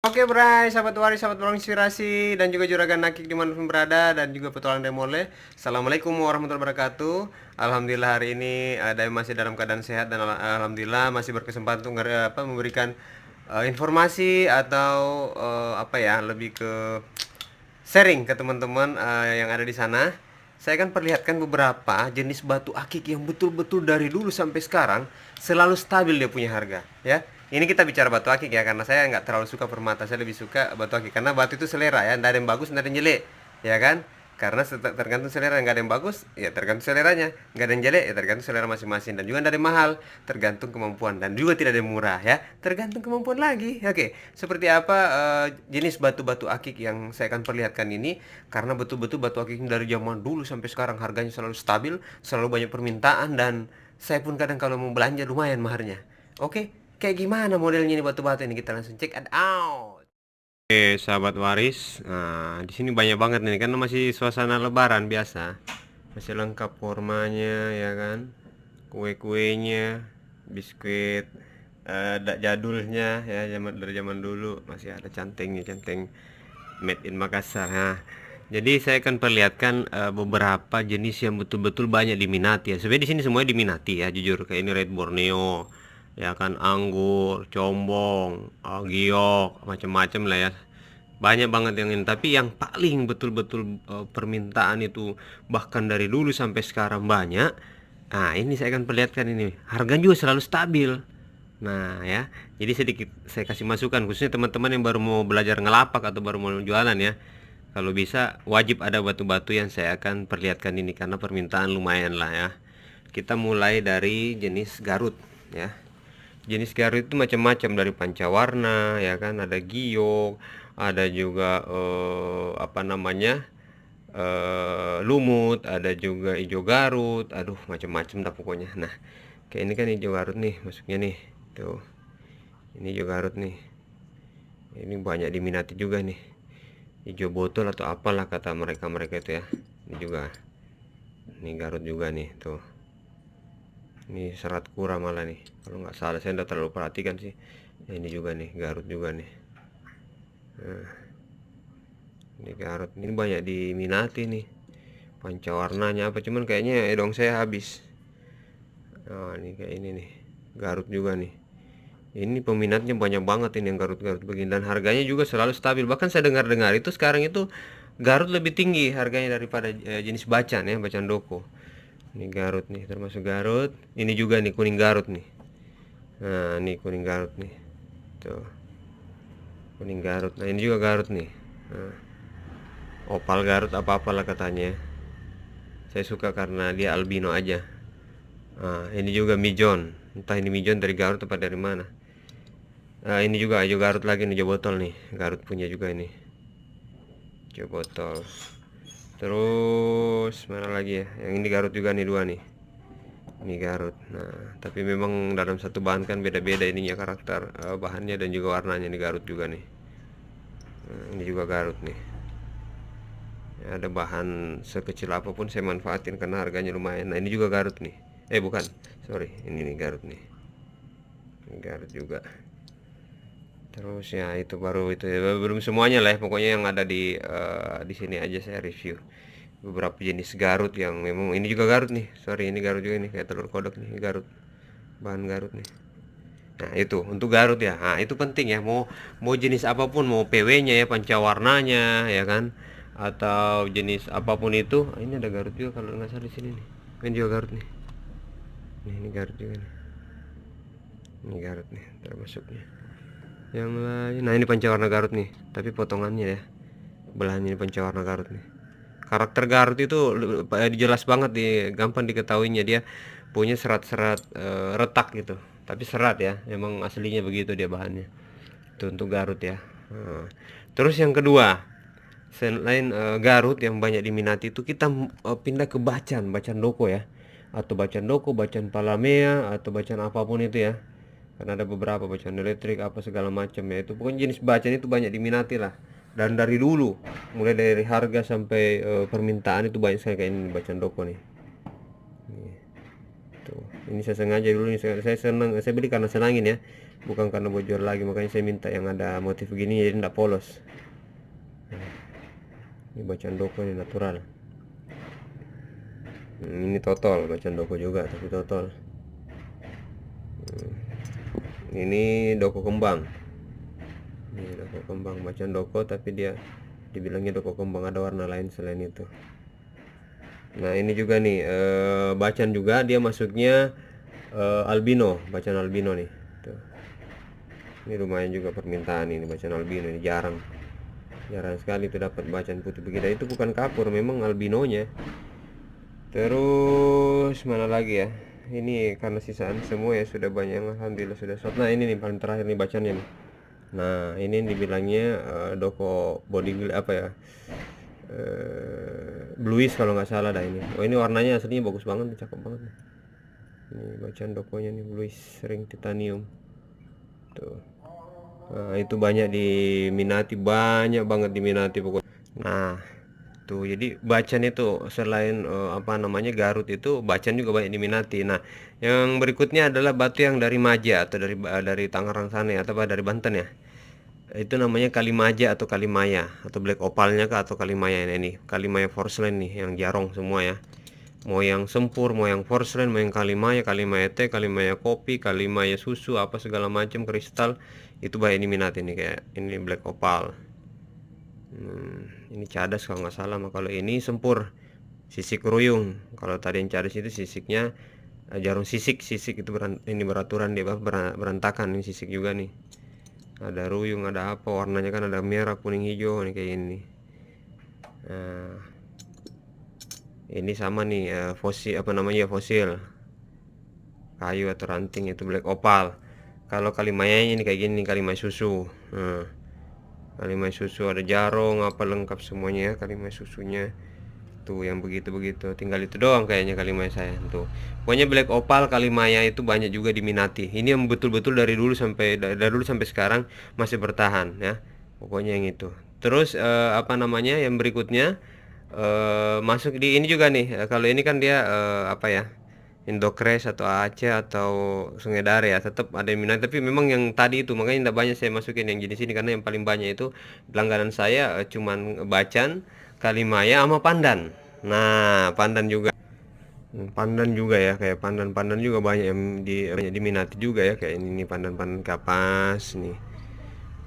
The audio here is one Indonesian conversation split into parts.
Oke Bray, sahabat waris, sahabat ruang inspirasi, dan juga juragan nakik dimanapun berada, dan juga petualang demole. Assalamualaikum warahmatullahi wabarakatuh. Alhamdulillah hari ini ada masih dalam keadaan sehat, dan alhamdulillah masih berkesempatan untuk memberikan informasi atau lebih ke sharing ke teman-teman yang ada di sana. Saya akan perlihatkan beberapa jenis batu akik yang betul-betul dari dulu sampai sekarang selalu stabil dia punya harga, ya. Ini kita bicara batu akik ya, karena saya nggak terlalu suka permata, saya lebih suka batu akik karena batu itu selera ya, nggak ada yang bagus, nggak ada yang jelek, ya kan? Karena tergantung selera, nggak ada yang bagus ya tergantung seleranya, nggak ada yang jelek ya tergantung selera masing-masing, dan juga nggak ada yang mahal, tergantung kemampuan, dan juga tidak ada yang murah ya, tergantung kemampuan lagi. Oke, seperti apa jenis batu-batu akik yang saya akan perlihatkan ini, karena betul-betul batu akik dari zaman dulu sampai sekarang harganya selalu stabil, selalu banyak permintaan, dan saya pun kadang kalau mau belanja lumayan maharnya. Oke, kayak gimana modelnya ini batu-batu ini, kita langsung check it out. Oke, sahabat waris. Nah, di sini banyak banget nih kan, masih suasana lebaran biasa. Masih lengkap formanya ya kan. Kue-kuenya, biskuit jadulnya ya, dari zaman dulu masih ada centengnya, centeng made in Makassar. Nah, jadi saya akan perlihatkan beberapa jenis yang betul-betul banyak diminati ya. Sebenarnya di sini semuanya diminati ya, jujur. Kayak ini Red Borneo, ya kan, anggur, combong, giok, macam-macam lah ya. Banyak banget yang ini, tapi yang paling betul-betul permintaan itu bahkan dari dulu sampai sekarang banyak. Nah, ini saya akan perlihatkan ini. Harganya juga selalu stabil. Nah, ya. Jadi sedikit saya kasih masukan khususnya teman-teman yang baru mau belajar ngelapak atau baru mau jualan ya. Kalau bisa wajib ada batu-batu yang saya akan perlihatkan ini karena permintaan lumayan lah ya. Kita mulai dari jenis Garut ya. Jenis Garut itu macam-macam, dari pancawarna ya kan, ada giok, ada juga lumut, ada juga hijau Garut, aduh macam-macam dah pokoknya. Nah, kayak ini kan hijau Garut nih masuknya nih, tuh ini hijau Garut nih, ini banyak diminati juga nih, hijau botol atau apalah kata mereka itu ya. Ini juga, ini Garut juga nih, tuh ini serat kura malah nih kalau nggak salah, saya nggak terlalu perhatikan sih. Ini juga nih Garut juga nih. Nah, ini Garut ini banyak diminati nih, panca warnanya apa, cuman kayaknya dong saya habis. Nah, ini kayak ini nih Garut juga nih, ini peminatnya banyak banget ini yang Garut-Garut begini, dan harganya juga selalu stabil. Bahkan saya dengar-dengar itu sekarang itu Garut lebih tinggi harganya daripada jenis bacan ya, bacan doko. Ini Garut nih, termasuk Garut. Ini juga nih kuning Garut nih. Nah, ini kuning Garut nih. Tuh. Kuning Garut. Nah, ini juga Garut nih. Nah, opal Garut apa-apalah katanya. Saya suka karena dia albino aja. Nah, ini juga Mijon. Entah ini Mijon dari Garut atau dari mana. Nah, ini juga hijau Garut lagi nih, hijau botol nih. Garut punya juga ini. Hijau botol. Terus mana lagi ya? Yang ini Garut juga nih, dua nih. Ini Garut. Nah, tapi memang dalam satu bahan kan beda-beda ininya karakter bahannya dan juga warnanya. Ini Garut juga nih. Nah, ini juga Garut nih. Ya, ada bahan sekecil apapun saya manfaatin karena harganya lumayan. Nah, ini juga Garut nih. Bukan, sorry, ini nih Garut nih. Ini Garut juga. Terus ya itu baru itu ya, belum semuanya lah ya. Pokoknya yang ada di sini aja saya review beberapa jenis Garut yang memang, ini juga Garut nih, sorry ini Garut juga nih, kayak telur kodok nih, Garut, bahan Garut nih. Nah, itu untuk Garut ya. Nah, itu penting ya, mau mau jenis apapun, mau PW-nya ya, pancawarnanya ya kan, atau jenis apapun itu. Ini ada Garut juga kalau nggak salah di sini nih. Ini juga Garut nih. Ini Garut juga nih. Ini Garut nih termasuknya. Yang lain, nah ini pancawarna Garut nih, tapi potongannya ya, belahannya ini pancawarna Garut nih. Karakter Garut itu jelas banget gampang diketahuinya, dia punya serat-serat retak gitu, tapi serat ya, emang aslinya begitu dia bahannya. Itu untuk Garut ya. Nah, terus yang kedua, selain Garut yang banyak diminati itu, kita pindah ke bacan, bacan doko ya, atau bacan doko, bacan palamea, atau bacan apapun itu ya. Karena ada beberapa bacan elektrik apa segala macam ya, itu pokoknya jenis bacan itu banyak diminati lah. Dan dari dulu, mulai dari harga sampai permintaan itu banyak sekali, kayak ini bacan doko nih. Tuh, ini saya sengaja dulu nih, saya senang, saya beli karena senangin ya, bukan karena bocor lagi, makanya saya minta yang ada motif begini jadi tidak polos. Ini bacaan doko ini natural. Ini totol, bacaan doko juga tapi totol. Ini doko kembang. Ini doko kembang, bacaan doko tapi dia dibilangnya doko kembang, ada warna lain selain itu. Nah ini juga nih bacaan juga dia masuknya albino, bacaan albino nih. Tuh. Ini lumayan juga permintaan ini bacaan albino ini, jarang sekali tuh dapat bacaan putih begitu. Itu bukan kapur, memang albinonya. Terus mana lagi ya, ini karena sisaan semua ya, sudah banyak yang alhamdulillah sudah shot. Nah ini nih paling terakhir nih bacanya nih. Nah ini dibilangnya doko body apa ya, bluish kalau nggak salah dah ini. Oh ini warnanya aslinya bagus banget, cakep banget nih. Ini bacaan dokonya nih, bluish ring titanium tuh. Nah, itu banyak diminati, banyak banget diminati pokoknya. Nah tuh, jadi bacan itu selain apa namanya Garut itu, bacan juga banyak diminati. Nah yang berikutnya adalah batu yang dari Maja atau dari Tangerang sana ya, atau dari Banten ya. Itu namanya Kalimaja atau Kalimaya, atau black opalnya kah atau Kalimaya ini. Kalimaya porcelain nih, yang jarong semua ya. Mau yang sempur, mau yang porcelain, mau yang Kalimaya, Kalimaya teh, Kalimaya kopi, Kalimaya susu, apa segala macam kristal itu banyak diminati nih, kayak ini black opal. Ini cadas kalau nggak salah, mah kalau ini sempur sisik ruyung. Kalau tadi yang cadas itu sisiknya jarum sisik, itu ini beraturan dia berantakan. Ini sisik juga nih, ada ruyung, ada apa warnanya kan, ada merah kuning hijau nih kayak ini. Nah, ini sama nih fosil, apa namanya, fosil kayu atau ranting, itu black opal. Kalau Kalimaya ini kayak gini, Kalimaya susu. Nah, Kalimaya susu ada jarong apa lengkap semuanya ya, Kalimaya susunya tuh yang begitu-begitu. Tinggal itu doang kayaknya Kalimaya saya tuh. Pokoknya black opal Kalimaya itu banyak juga diminati. Ini yang betul-betul dari dulu sampai sekarang masih bertahan ya. Pokoknya yang itu. Terus apa namanya yang berikutnya, masuk di ini juga nih. Kalau ini kan dia apa ya, Indocres atau Aceh atau Sungai Dare ya, tetap ada yang minat. Tapi memang yang tadi itu makanya tidak banyak saya masukin yang jenis ini, karena yang paling banyak itu langganan saya cuman Bacan, Kalimaya sama Pandan. Nah Pandan juga. Pandan juga ya, kayak pandan juga banyak yang banyak diminati juga ya, kayak ini nih, pandan kapas nih.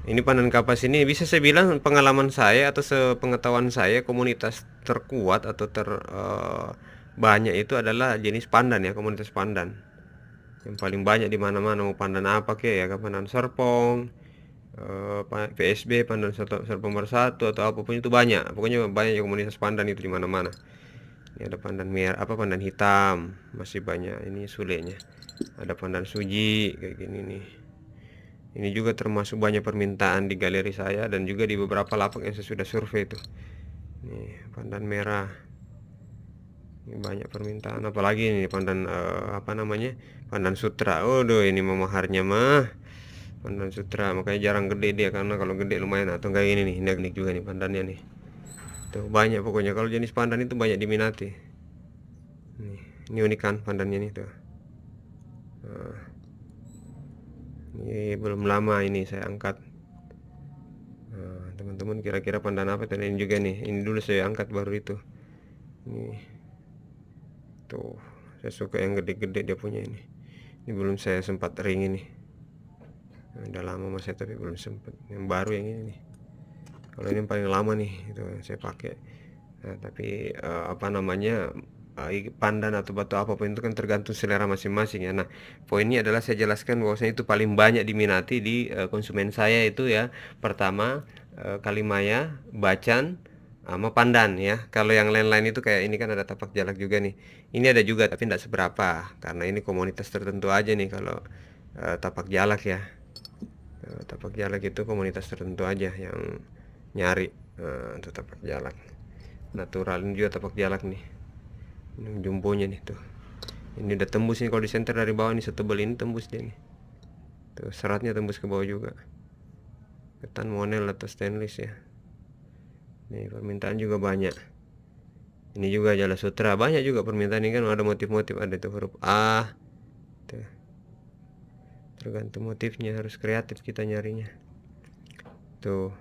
Ini pandan kapas ini bisa saya bilang pengalaman saya atau sepengetahuan saya, komunitas terkuat atau banyak itu adalah jenis pandan ya, komunitas pandan. Yang paling banyak di mana-mana, mau pandan apa kek ya, pandan serpong, PSB, pandan serpong bersatu atau apapun itu banyak. Pokoknya banyak komunitas pandan itu di mana-mana. Ini ada pandan merah, apa pandan hitam, masih banyak ini sulenya. Ada pandan suji kayak gini nih. Ini juga termasuk banyak permintaan di galeri saya dan juga di beberapa lapak yang saya sudah survei itu. Nih, pandan merah. Ini banyak permintaan, apalagi ini pandan apa namanya? Pandan sutra. Waduh, ini memaharnya mah. Pandan sutra, makanya jarang gede dia, karena kalau gede lumayan. Atau kayak ini nih, ini unik juga nih pandannya nih. Tuh banyak pokoknya, kalau jenis pandan itu banyak diminati. Nih, ini unik kan pandannya nih tuh. Nah, ini belum lama ini saya angkat. Nah, teman-teman kira-kira pandan apa tadi ini juga nih. Ini dulu saya angkat baru itu. Nih. Tuh, saya suka yang gede-gede dia punya ini. Ini belum saya sempat ring ini. Nah, udah lama mas saya tapi belum sempat. Yang baru yang ini nih. Kalau ini yang paling lama nih itu yang saya pakai. Nah, tapi apa namanya, pandan atau batu apapun itu kan tergantung selera masing-masing ya. Nah poinnya adalah saya jelaskan bahwasanya itu paling banyak diminati di konsumen saya itu ya. Pertama Kalimaya, Bacan, sama pandan ya. Kalau yang lain-lain itu kayak ini kan ada tapak jalak juga nih. Ini ada juga tapi tidak seberapa, karena ini komunitas tertentu aja nih. Kalau tapak jalak ya, tapak jalak itu komunitas tertentu aja yang nyari untuk tapak jalak natural. Ini juga tapak jalak nih, ini jumbonya nih tuh. Ini udah tembus nih, kalau di center dari bawah nih setebal ini tembus dia nih. Tuh seratnya tembus ke bawah juga. Ketan monel atau stainless ya. Nih permintaan juga banyak. Ini juga Jala Sutra, banyak juga permintaan ini kan ada motif-motif, ada tuh huruf A. Tuh. Tergantung motifnya, harus kreatif kita nyarinya. Tuh.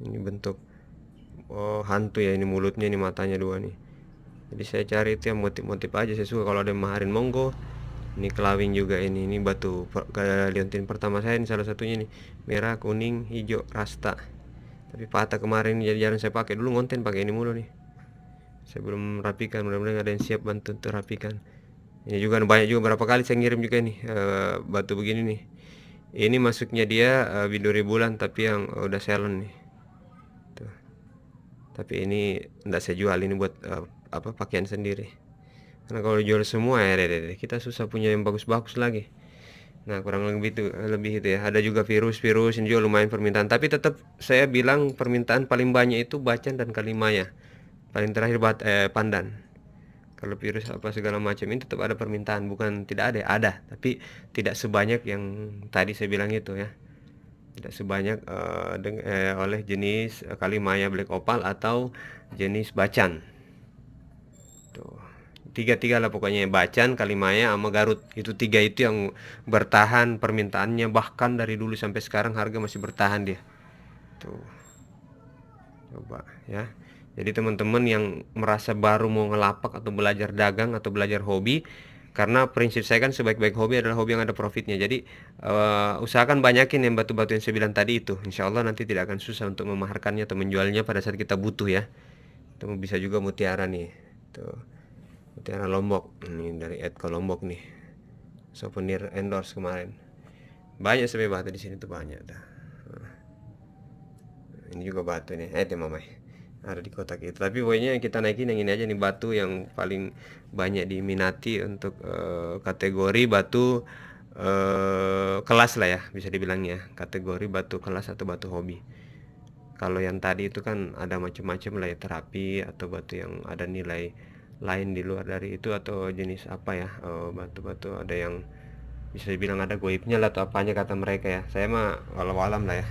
Ini bentuk hantu ya, ini mulutnya, ini matanya dua nih. Jadi saya cari itu yang motif-motif aja saya suka. Kalau ada maharin monggo. Ini kelawing juga ini batu liontin pertama saya ini salah satunya nih, merah, kuning, hijau, rasta. Tapi patah kemarin jadi jarang saya pakai, dulu ngonten pakai ini mulu nih. Saya belum rapikan, mudah-mudahan ada yang siap bantu untuk rapikan. Ini juga banyak juga, berapa kali saya ngirim juga nih batu begini nih. Ini masuknya dia biduri bulan tapi yang udah selen nih. Tuh. Tapi ini enggak saya jual, ini buat pakaian sendiri. Karena kalau jual semua ya deh, kita susah punya yang bagus-bagus lagi. Nah kurang lebih itu ya. Ada juga virus ini juga lumayan permintaan. Tapi tetap saya bilang permintaan paling banyak itu bacan dan kalimaya. Paling terakhir pandan. Kalau virus apa segala macam ini tetap ada permintaan, bukan tidak ada, tapi tidak sebanyak yang tadi saya bilang itu ya. Tidak sebanyak oleh jenis kalimaya black opal atau jenis bacan. Tuh. Tiga lah pokoknya, bacan, kalimaya sama garut. Itu tiga itu yang bertahan permintaannya, bahkan dari dulu sampai sekarang harga masih bertahan dia. Tuh. Coba ya. Jadi teman-teman yang merasa baru mau ngelapak atau belajar dagang atau belajar hobi, karena prinsip saya kan sebaik-baik hobi adalah hobi yang ada profitnya. Jadi usahakan banyakin yang batu-batu yang saya bilang tadi itu. Insya Allah nanti tidak akan susah untuk memaharkannya atau menjualnya pada saat kita butuh ya. Itu bisa juga mutiara nih. Tuh. Mutiara Lombok. Ini dari Edco Lombok nih. Souvenir endorse kemarin. Banyak sebenarnya batu di sini tuh banyak dah. Ini juga batu nih. Mamai. Ada di kotak itu. Tapi pokoknya kita naikin yang ini aja nih, batu yang paling banyak diminati untuk kategori batu kelas lah ya, bisa dibilangnya kategori batu kelas atau batu hobi. Kalau yang tadi itu kan ada macam-macam lah ya, terapi atau batu yang ada nilai lain di luar dari itu, atau jenis apa ya, batu-batu ada yang bisa dibilang ada goibnya lah atau apanya kata mereka ya. Saya mah walau alam lah ya,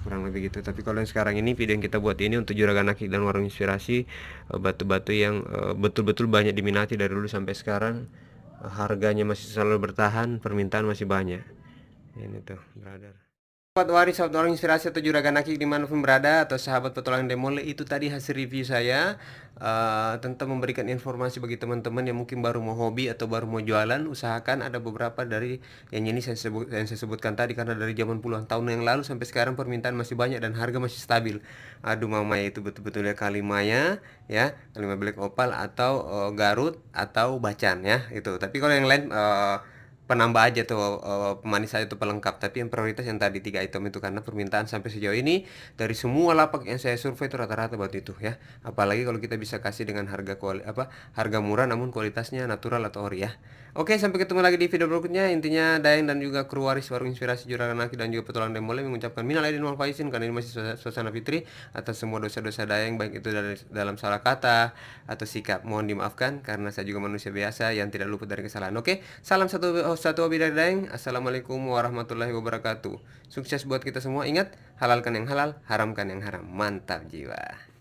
kurang lebih gitu. Tapi kalau yang sekarang ini video yang kita buat ini untuk Juragan Akik dan Warung Inspirasi, batu-batu yang betul-betul banyak diminati dari dulu sampai sekarang, harganya masih selalu bertahan, permintaan masih banyak. Ini tuh brother. Sahabat Warung Inspirasi atau Juragan Akik dimanapun berada, atau sahabat petualangan Demole, itu tadi hasil review saya tentang memberikan informasi bagi teman-teman yang mungkin baru mau hobi atau baru mau jualan. Usahakan ada beberapa dari yang ini saya sebutkan tadi, karena dari zaman puluhan tahun yang lalu sampai sekarang permintaan masih banyak dan harga masih stabil. Aduh mama, itu betul-betul ya kalimaya ya, kalimaya black opal atau garut atau bacan ya itu. Tapi kalau yang lain penambah aja tuh, pemanis saya itu pelengkap. Tapi yang prioritas yang tadi 3 item itu, karena permintaan sampai sejauh ini dari semua lapak yang saya survei itu rata-rata batu itu ya. Apalagi kalau kita bisa kasih dengan harga murah namun kualitasnya natural atau ori ya. Oke, sampai ketemu lagi di video berikutnya. Intinya Dayang dan juga kru waris Warung Inspirasi Juragan Akik dan juga petualangan Demole mengucapkan minal aidin wal faizin, karena ini masih suasana fitri, atas semua dosa-dosa Dayang, baik itu dalam salah kata atau sikap, mohon dimaafkan karena saya juga manusia biasa yang tidak luput dari kesalahan. Oke, salam satu hobi dari Dayang. Assalamualaikum warahmatullahi wabarakatuh. Sukses buat kita semua. Ingat, halalkan yang halal, haramkan yang haram. Mantap jiwa.